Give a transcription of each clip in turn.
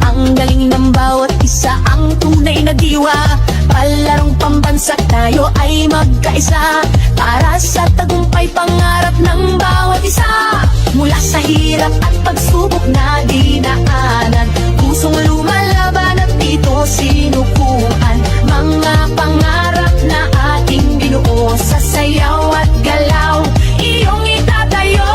Ang galing ng bawat isa, ang tunay na diwa. Palarong pambansa, tayo ay magkaisa para sa tagumpay pangarap ng bawat isa. Mula sa hirap at pagsubok na dinaanan, pusong lumalaban at dito sinukuhan. Mga pangarap na ating binuo sa sayaw at galaw, iyong itatayo.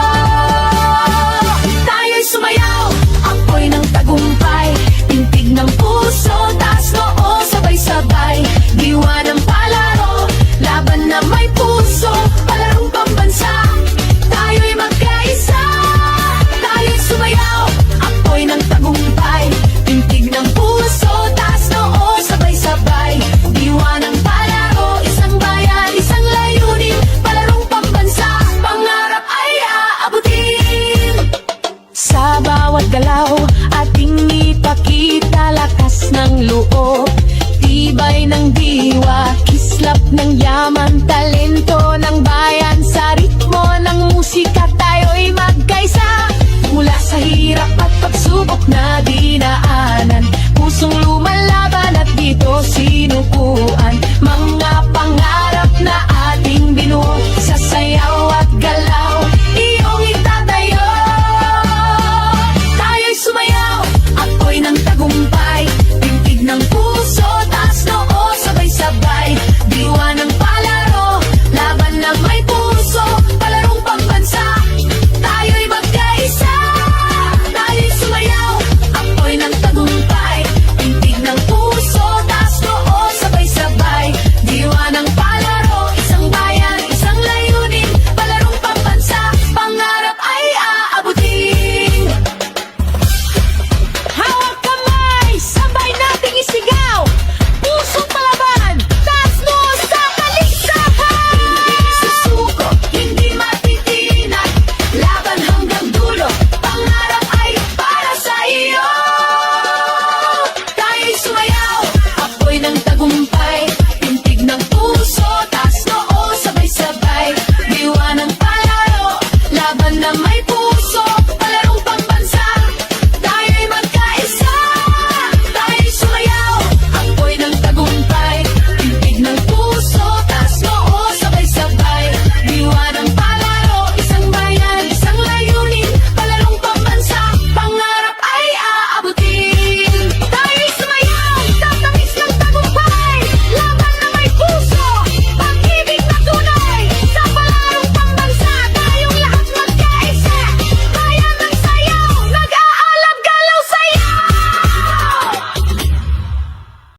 Tayo'y sumayaw, apoy ng tagumpay, tintig ng puso, taas noo, sabay-sabay. Diwa ng palaro, laban na may puso, palarong pambansa, tayo'y magkaisa. Tayo'y sumayaw, apoy ng tagumpay, tintig ng puso, taas noo, sabay-sabay. Diwa ng palaro, isang bayan, isang layunin, palarong pambansa, pangarap ay aabutin. Sa bawat galaw, ating ipakita lakas ng loob, tibay ng diwa, kislap ng yaman, talento